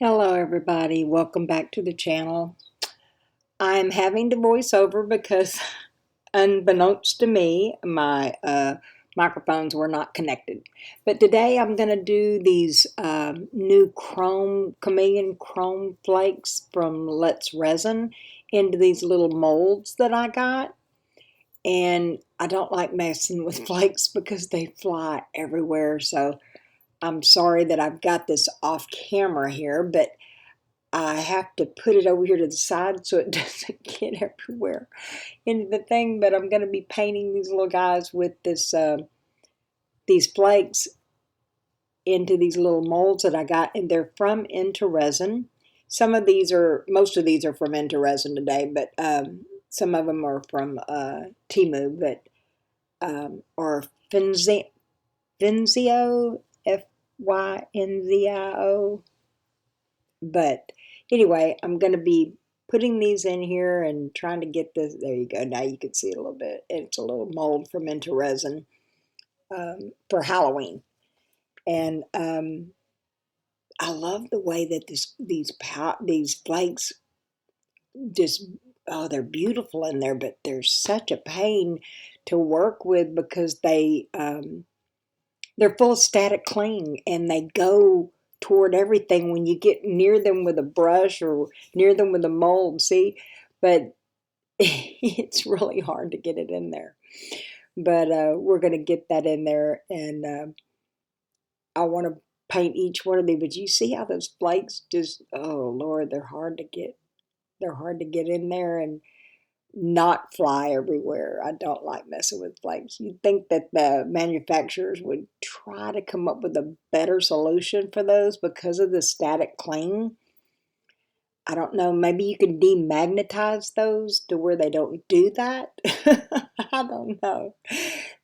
Hello everybody, welcome back to the channel. I'm having to voice over because unbeknownst to me, my microphones were not connected. But today I'm going to do these new chameleon chrome flakes from Let's Resin into these little molds that I got. And I don't like messing with flakes because they fly everywhere. So I'm sorry that I've got this off camera here, but I have to put it over here to the side so it doesn't get everywhere into the thing. But I'm going to be painting these little guys with these flakes into these little molds that I got, and they're from intoresin. Most of these are from intoresin today, but some of them are from Temu, but or Finzio, Fynzio. But anyway, I'm going to be putting these in here and trying to get this. There you go. Now you can see it a little bit. It's a little mold from intoresin for Halloween. And I love the way that these flakes just, oh, they're beautiful in there, but they're such a pain to work with because they're full of static cling and they go toward everything when you get near them with a brush or near them with a mold, see? But it's really hard to get it in there. But we're going to get that in there, and I want to paint each one of these. But you see how those flakes just, oh Lord, they're hard to get. They're hard to get in there and not fly everywhere. I don't like messing with flakes. You'd think that the manufacturers would try to come up with a better solution for those because of the static cling. I don't know, maybe you can demagnetize those to where they don't do that. I don't know.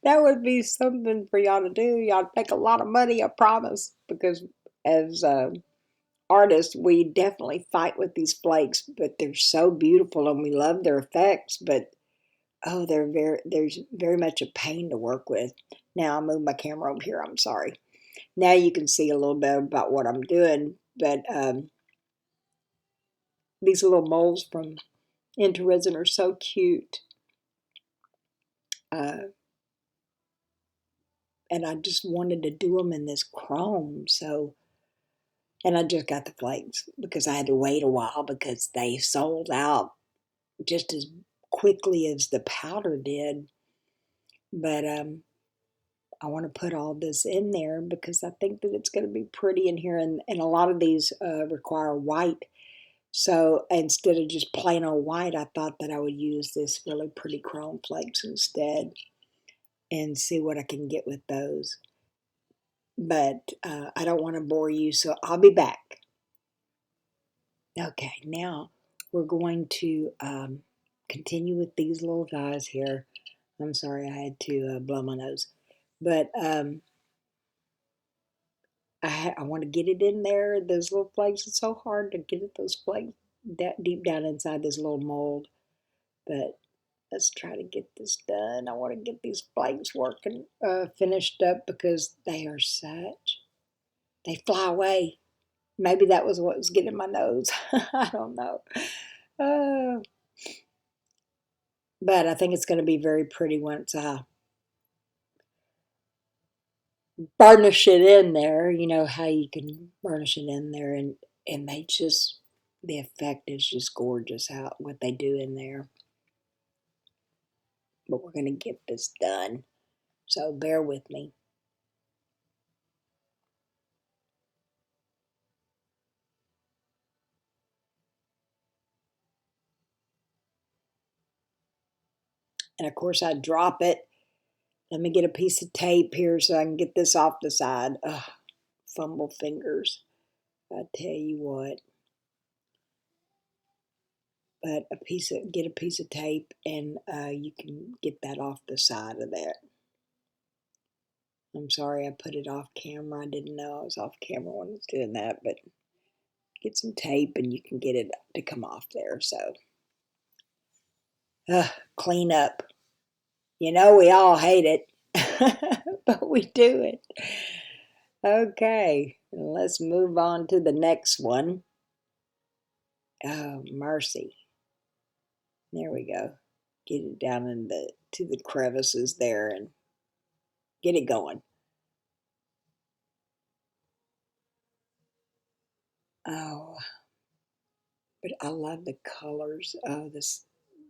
That would be something for y'all to do. Y'all make a lot of money, I promise, because as artists, we definitely fight with these flakes, but they're so beautiful and we love their effects, but oh, there's very much a pain to work with. Now I'll move my camera over here. I'm sorry. Now you can see a little bit about what I'm doing, but these little molds from intoresin are so cute. Uh, and I just wanted to do them in this chrome, and I just got the flakes because I had to wait a while because they sold out just as quickly as the powder did. But I want to put all this in there because I think that it's going to be pretty in here, and a lot of these require white. So instead of just plain old white, I thought that I would use this really pretty chrome flakes instead and see what I can get with those. But I don't want to bore you, so I'll be back. Okay, now we're going to continue with these little guys here. I'm sorry, I had to blow my nose. But I want to get it in there. Those little flakes, it's so hard to get those flakes that deep down inside this little mold. But let's try to get this done. I want to get these flakes working, finished up because they fly away. Maybe that was what was getting my nose. I don't know. Uh, but I think it's going to be very pretty once I burnish it in there. You know how you can burnish it in there, and the effect is just gorgeous what they do in there. But we're going to get this done, so bear with me. And of course I drop it. Let me get a piece of tape here so I can get this off the side. Ugh, fumble fingers, I tell you what. But get a piece of tape, and you can get that off the side of that. I'm sorry I put it off camera. I didn't know I was off camera when I was doing that, but get some tape and you can get it to come off there. So clean up. You know, we all hate it, but we do it. Okay, let's move on to the next one. Oh, mercy. There we go. Get it down to the crevices there and get it going. Oh, but I love the colors. Oh,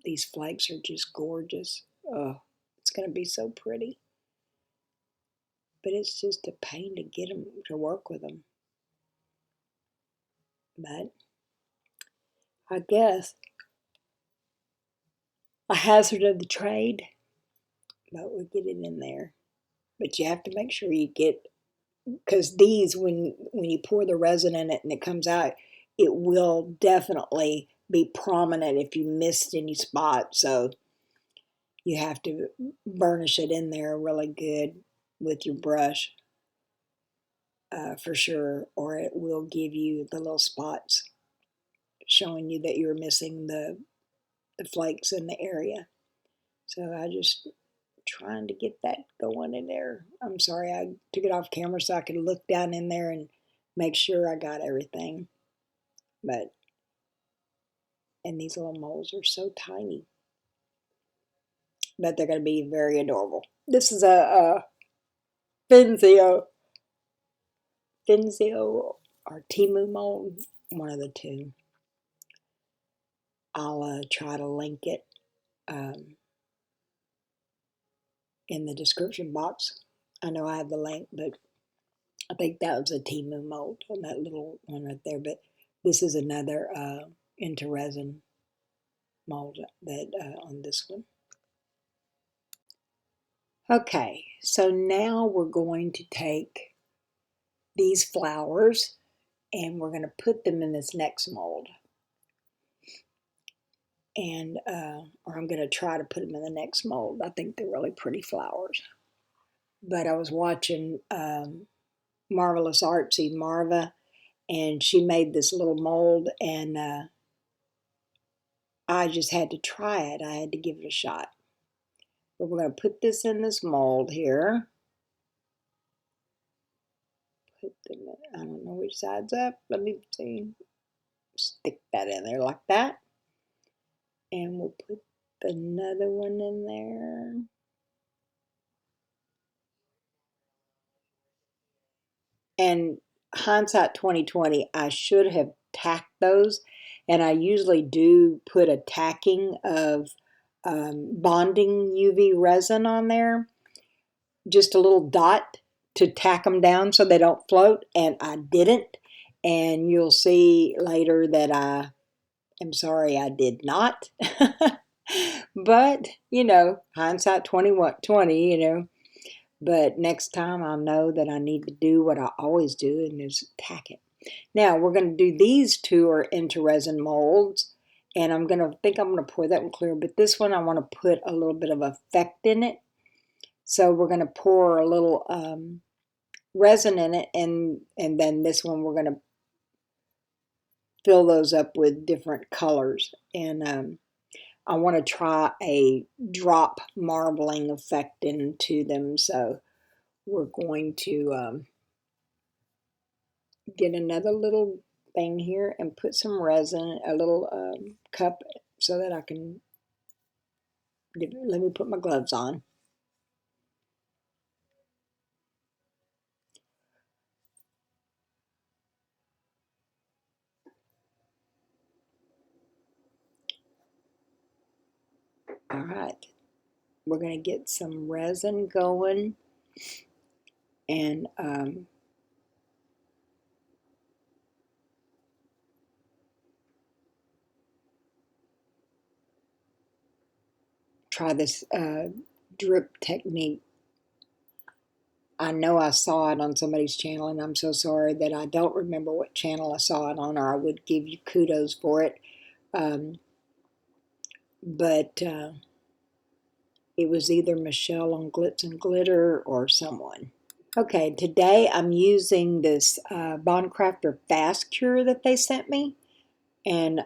these flakes are just gorgeous. Oh, it's going to be so pretty. But it's just a pain to get them to work with them. But I guess a hazard of the trade, but we'll get it in there. But you have to make sure you get, because these, when you pour the resin in it and it comes out, it will definitely be prominent if you missed any spots. So you have to burnish it in there really good with your brush for sure, or it will give you the little spots showing you that you're missing the flakes in the area. So I just trying to get that going in there. I'm sorry, I took it off camera so I could look down in there and make sure I got everything. But, and these little moles are so tiny, but they're going to be very adorable. This is a Finzio or Timu mold, one of the two. I'll try to link it in the description box. I know I have the link, but I think that was a Timu mold on that little one right there. But this is another intoresin mold that on this one. Okay, so now we're going to take these flowers and we're going to put them in this next mold. And or I'm going to try to put them in the next mold. I think they're really pretty flowers. But I was watching Marvelous Artsy Marva, and she made this little mold, and I just had to try it. I had to give it a shot. But we're going to put this in this mold here. Put them in, I don't know which side's up. Let me see. Stick that in there like that. And we'll put another one in there. And hindsight 2020, I should have tacked those. And I usually do put a tacking of bonding UV resin on there. Just a little dot to tack them down so they don't float. And I didn't. And you'll see later that I am sorry I did not. But, you know, hindsight 2020, you know. But next time I'll know that I need to do what I always do, and is tack it. Now we're going to do these two are intoresin molds, and I'm going to pour that one clear, but this one I want to put a little bit of effect in it. So we're going to pour a little resin in it, and then this one we're going to fill those up with different colors. And I want to try a drop marbling effect into them, so we're going to get another little thing here and put some resin, a little cup, so that I can, let me put my gloves on. All right, we're going to get some resin going, and try this drip technique. I know I saw it on somebody's channel, and I'm so sorry that I don't remember what channel I saw it on, or I would give you kudos for it. But it was either Michelle on Glitz and Glitter or someone. Okay, today I'm using this Bondcraftor Fast Cure that they sent me, and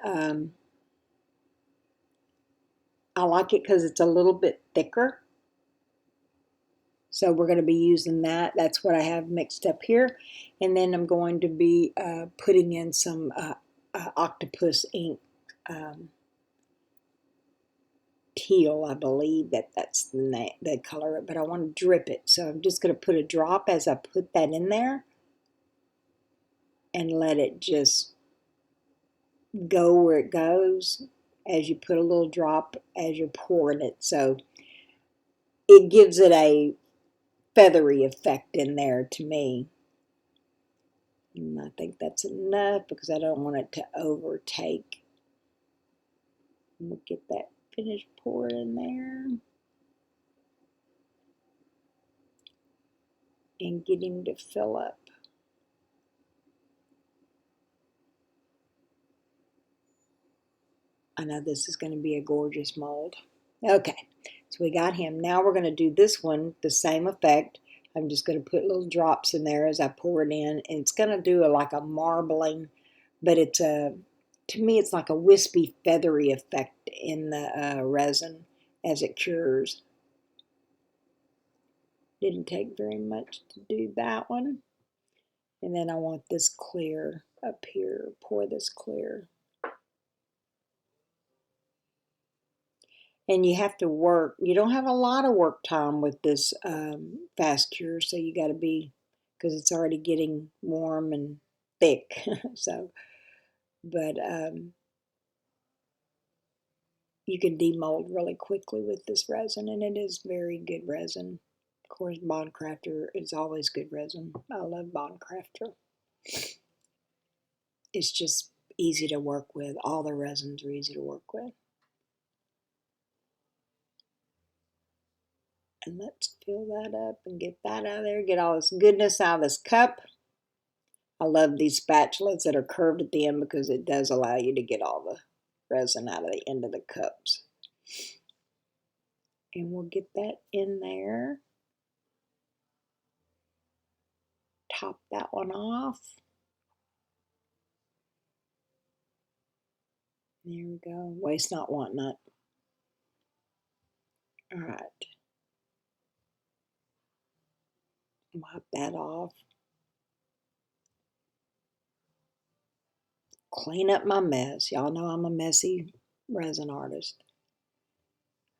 I like it because it's a little bit thicker. So we're going to be using that. That's what I have mixed up here. And then I'm going to be putting in some octopus ink teal, I believe that's the color, but I want to drip it. So I'm just going to put a drop as I put that in there and let it just go where it goes as you put a little drop as you're pouring it. So it gives it a feathery effect in there to me. And I think that's enough because I don't want it to overtake. We'll get that finished poured in there. And get him to fill up. I know this is going to be a gorgeous mold. Okay, so we got him. Now we're going to do this one, the same effect. I'm just going to put little drops in there as I pour it in. And it's going to do like a marbling, but it's to me, it's like a wispy, feathery effect in the resin as it cures. Didn't take very much to do that one. And then I want this clear up here. Pour this clear. And you have to work. You don't have a lot of work time with this fast cure, so you got to be, because it's already getting warm and thick. So, but you can demold really quickly with this resin, and it is very good resin. Of course, Bondcraftor is always good resin. I love Bondcraftor. It's just easy to work with. All the resins are easy to work with. And let's fill that up and get that out of there. Get all this goodness out of this cup. I love these spatulas that are curved at the end because it does allow you to get all the resin out of the end of the cups. And we'll get that in there. Top that one off. There we go. Waste not, want not. All right. Wipe that off. Clean up my mess. Y'all know I'm a messy resin artist.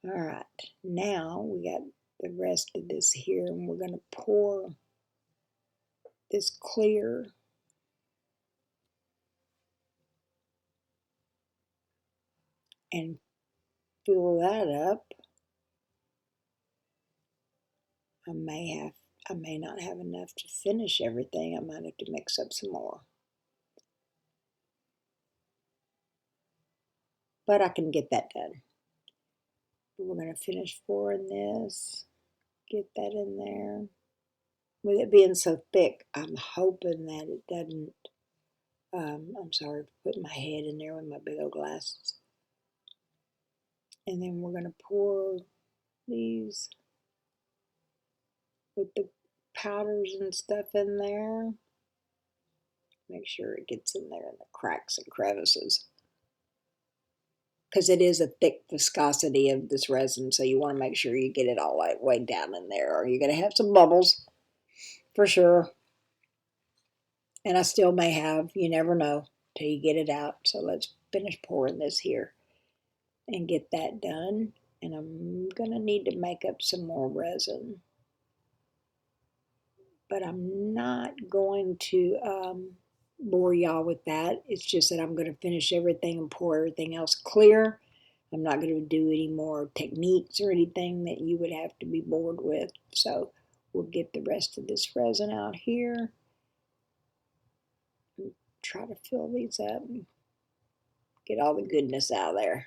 All right. Now we got the rest of this here, and we're going to pour this clear and fill that up. I may not have enough to finish everything. I might have to mix up some more. But I can get that done. We're going to finish pouring this. Get that in there. With it being so thick, I'm hoping that it doesn't, I'm sorry for putting my head in there with my big old glasses. And then we're going to pour these with the powders and stuff in there. Make sure it gets in there in the cracks and crevices. Because it is a thick viscosity of this resin, so you want to make sure you get it all way down in there, or you're going to have some bubbles for sure. And I still may have, you never know till you get it out. So let's finish pouring this here and get that done. And I'm going to need to make up some more resin. But I'm not going to bore y'all with that. It's just that I'm going to finish everything and pour everything else clear. I'm not going to do any more techniques or anything that you would have to be bored with. So we'll get the rest of this resin out here. And try to fill these up and get all the goodness out of there.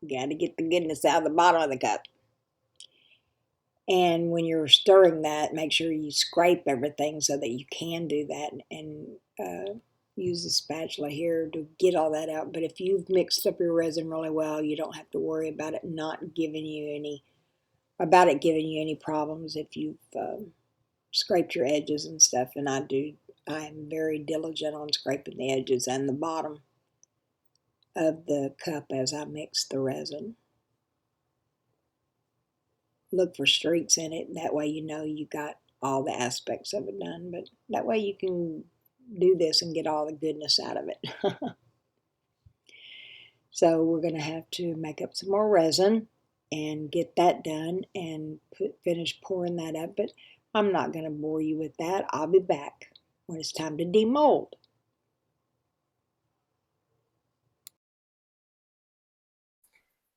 Got to get the goodness out of the bottom of the cup. And when you're stirring that, make sure you scrape everything so that you can do that, and use the spatula here to get all that out. But if you've mixed up your resin really well, you don't have to worry about it not giving you any problems if you've scraped your edges and stuff. And I am very diligent on scraping the edges and the bottom of the cup as I mix the resin. look for streaks in it. That way you know you got all the aspects of it done. But that way you can do this and get all the goodness out of it. So we're going to have to make up some more resin and get that done and finish pouring that up. But I'm not going to bore you with that. I'll be back when it's time to demold.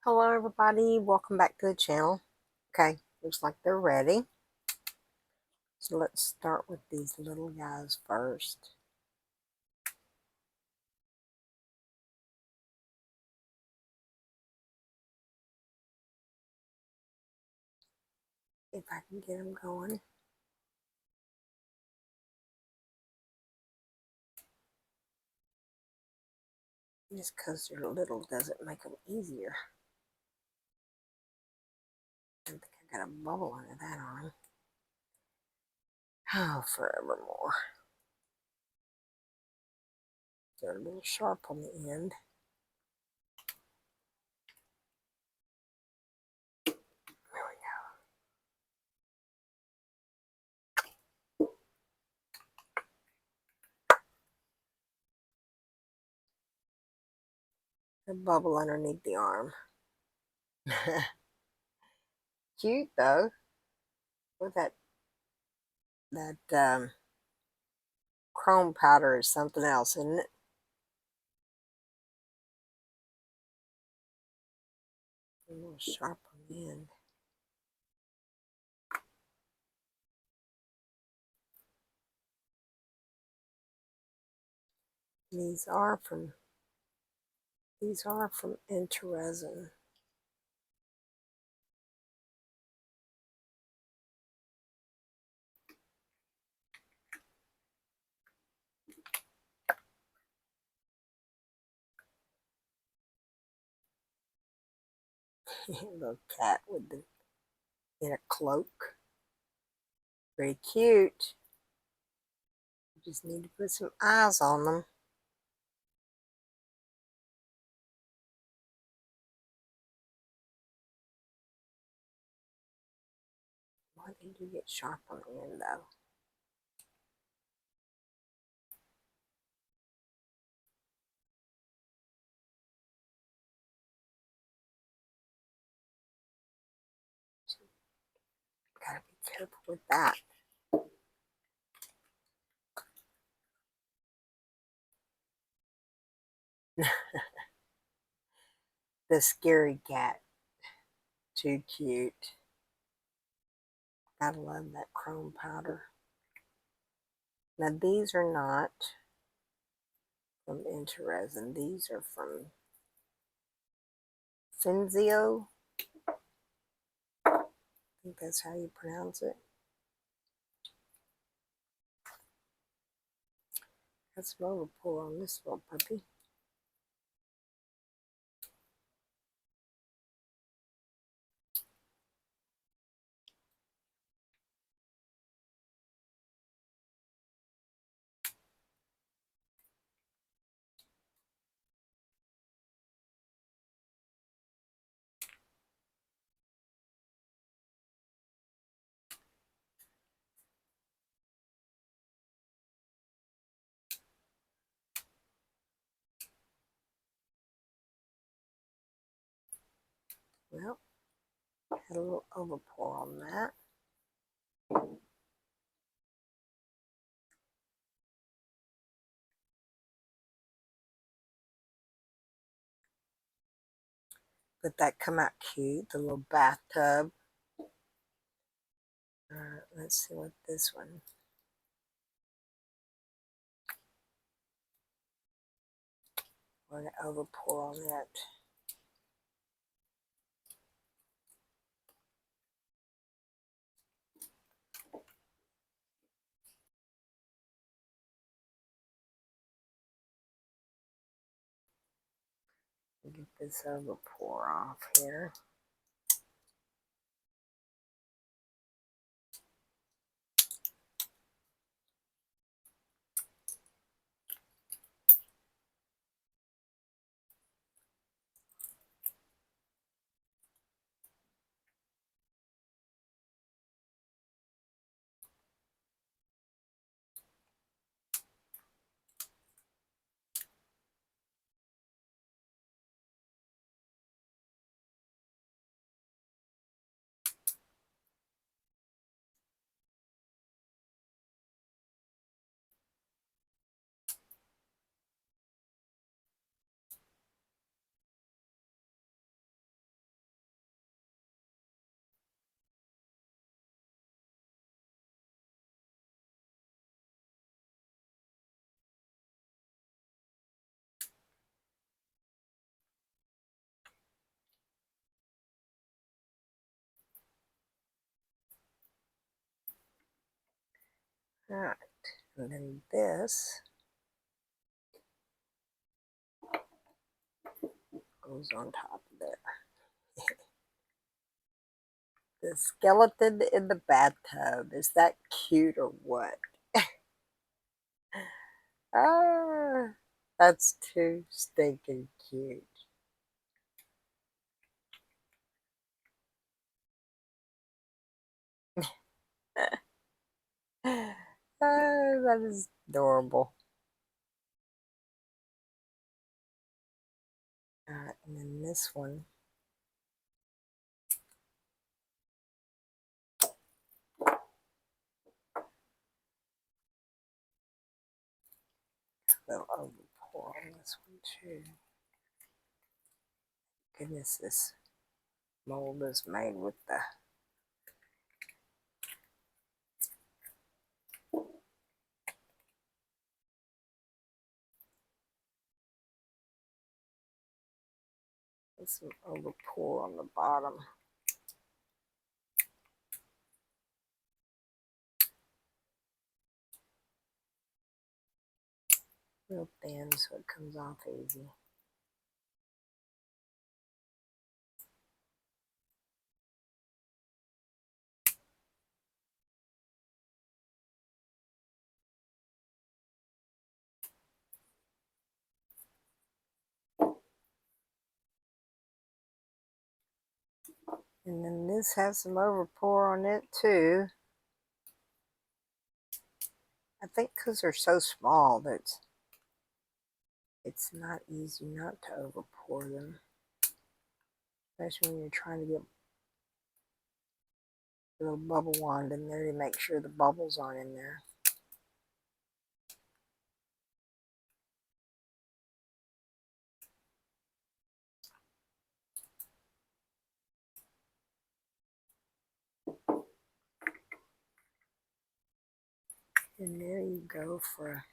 Hello everybody, welcome back to the channel. Okay, looks like they're ready. So let's start with these little guys first. If I can get them going. Just because they're little doesn't make them easier. I think I got a bubble under that arm. Oh, forevermore. They're a little sharp on the end. There we go. A bubble underneath the arm. Cute though. With that chrome powder is something else, isn't it? A little sharp on the end. These are from intoresin. Little cat in a cloak. Pretty cute. Just need to put some eyes on them. Why did you get sharp on the end though? Gotta be careful with that. The scary cat. Too cute. Gotta love that chrome powder. Now these are not from intoresin. These are from Fenzio. I think that's how you pronounce it. That's some overpour on this little puppy. Well, had a little overpour on that. But that come out cute, the little bathtub. Let's see what this one. We're going to overpour on that. Get this overpour off here. Alright, and then this goes on top of there. The skeleton in the bathtub. Is that cute or what? Ah, that's too stinking cute. That is adorable. Alright, and then this one. They'll overpour on this one too. Goodness, this mold is made with the some overpour on the bottom. Real thin so it comes off easy. And then this has some overpour on it too. I think because they're so small that it's not easy not to overpour them. Especially when you're trying to get a little bubble wand in there to make sure the bubbles aren't in there. And there you go for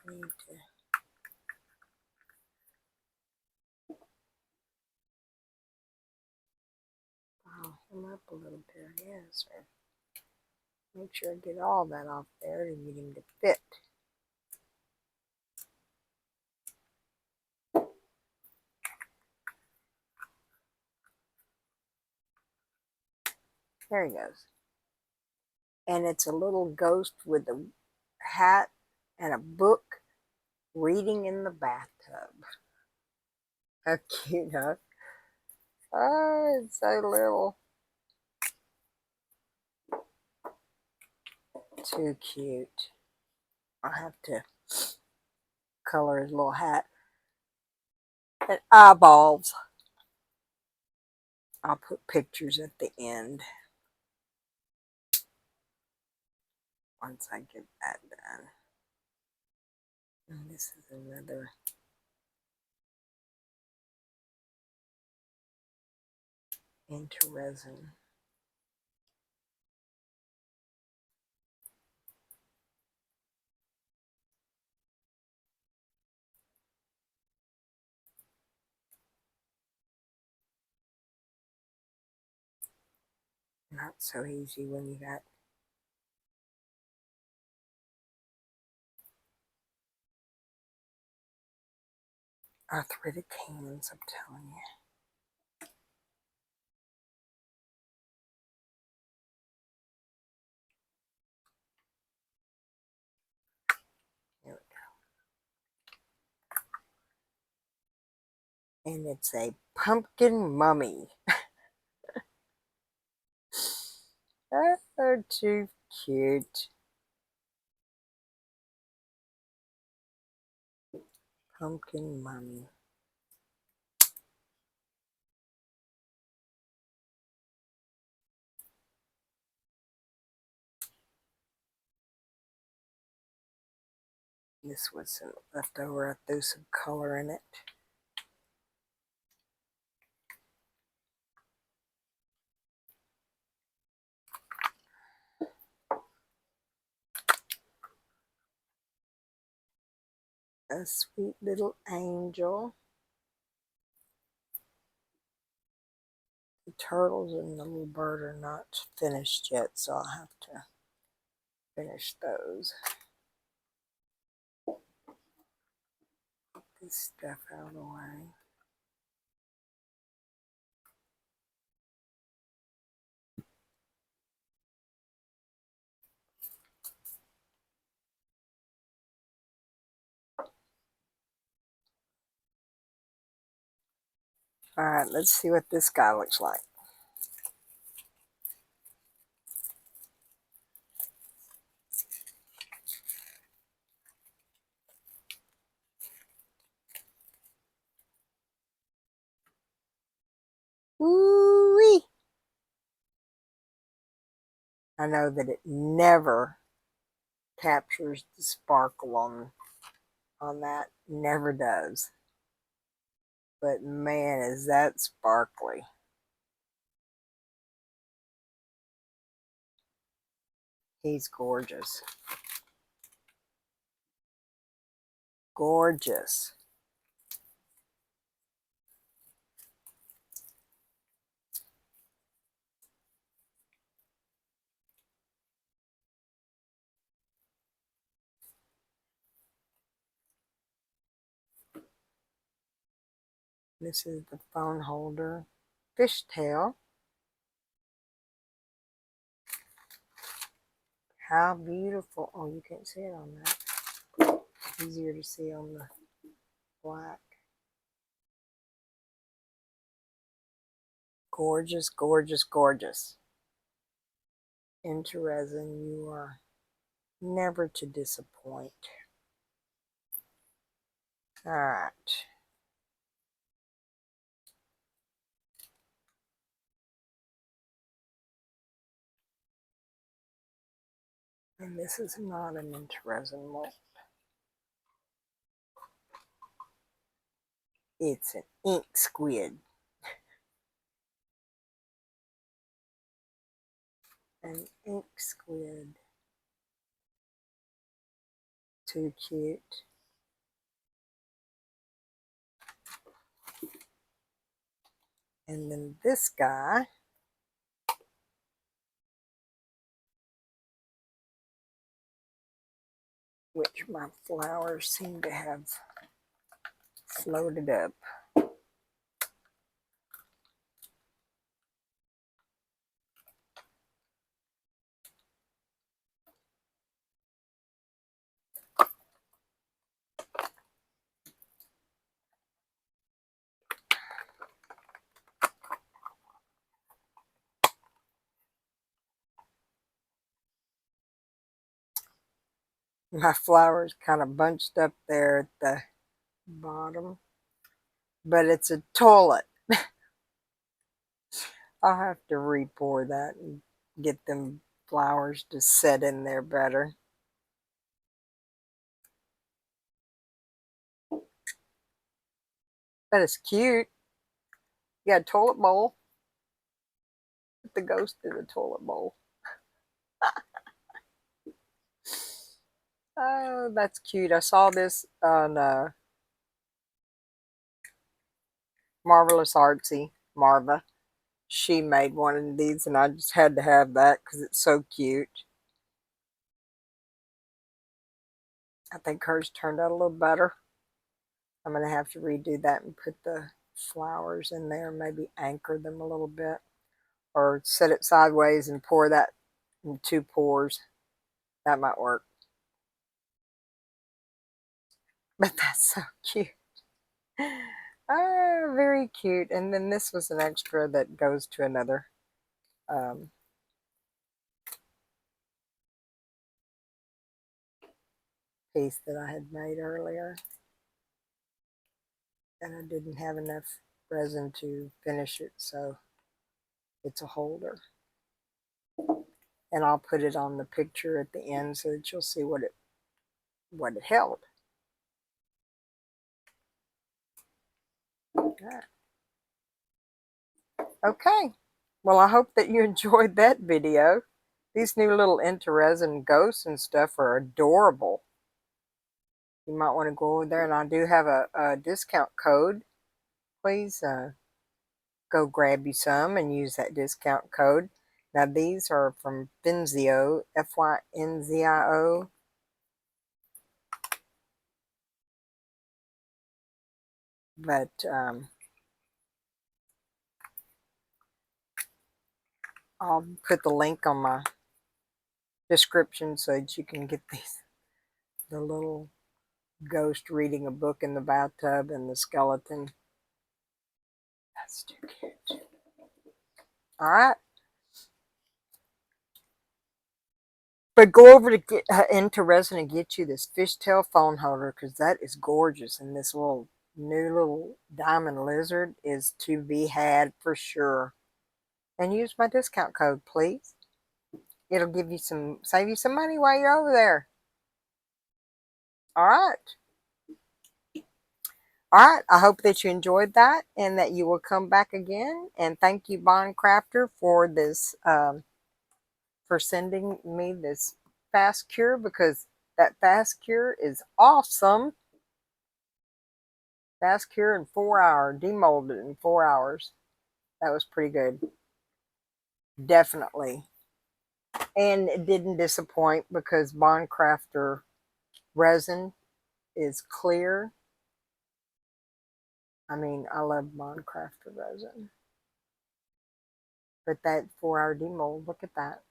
I need to pile him up a little bit, yes, or make sure I get all that off there to get him to fit. There he goes. And it's a little ghost with a hat and a book reading in the bathtub. How cute, huh? Oh, it's so little. Too cute. I'll have to color his little hat and eyeballs. I'll put pictures at the end once I get that done. And this is another intoresin. Not so easy when you got arthritic hands, I'm telling you. There we go. And it's a pumpkin mummy. Oh, too cute. Pumpkin mummy. This was some leftover. I threw some color in it. A sweet little angel. The turtles and the little bird are not finished yet, so I'll have to finish those. Get this stuff out of the way. All right, let's see what this guy looks like. Woo-wee! I know that it never captures the sparkle on that. Never does. But man, is that sparkly. He's gorgeous. Gorgeous. This is the phone holder. Fishtail. How beautiful. Oh, you can't see it on that. Easier to see on the black. Gorgeous, gorgeous, gorgeous. Intoresin, you are never to disappoint. All right. And this is not an intoresin mold. It's an ink squid. An ink squid. Too cute. And then this guy, which my flowers seem to have floated up. My flowers kind of bunched up there at the bottom, but it's a toilet. I'll have to re-pour that and get them flowers to set in there better. But it's cute. You got a toilet bowl. Put the ghost in the toilet bowl. Oh, that's cute. I saw this on Marvelous Artsy, Marva. She made one of these, and I just had to have that because it's so cute. I think hers turned out a little better. I'm going to have to redo that and put the flowers in there, maybe anchor them a little bit, or set it sideways and pour that in 2 pours. That might work. But that's so cute. Oh, very cute. And then this was an extra that goes to another piece that I had made earlier. And I didn't have enough resin to finish it, so it's a holder. And I'll put it on the picture at the end so that you'll see what it held. Okay. Well, I hope that you enjoyed that video. These new little intoresin ghosts and stuff are adorable. You might want to go over there, and I do have a discount code. Please go grab you some and use that discount code. Now these are from Finzio, F-Y-N-Z-I-O. But I'll put the link on my description so that you can get these, the little ghost reading a book in the bathtub and the skeleton. That's too cute. All right. But go over to get into Resin and get you this fishtail phone holder, because that is gorgeous. And this little new little diamond lizard is to be had for sure. And use my discount code, please. It'll give you save you some money while you're over there. All right. All right. I hope that you enjoyed that and that you will come back again. And thank you, Bondcraftor, for this, for sending me this fast cure, because that fast cure is awesome. Fast cure in 4 hours, demolded in 4 hours. That was pretty good. Definitely. And it didn't disappoint, because Bondcraftor resin is clear. I mean, I love Bondcraftor resin. But that 4-hour demold, look at that.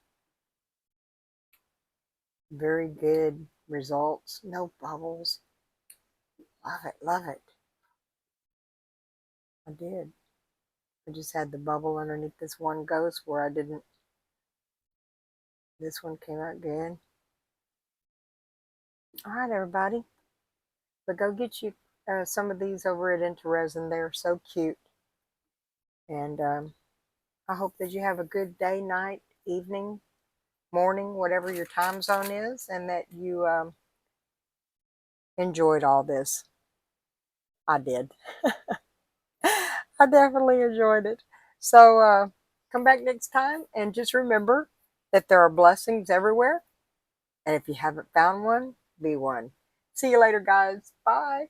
Very good results. No bubbles. Love it, love it. I did. I just had the bubble underneath this one ghost where I didn't. This one came out good. All right, everybody. But go get you some of these over at intoresin. They're so cute. And I hope that you have a good day, night, evening, morning, whatever your time zone is, and that you enjoyed all this. I did. I definitely enjoyed it. So come back next time, and just remember that there are blessings everywhere. And if you haven't found one, be one. See you later, guys. Bye.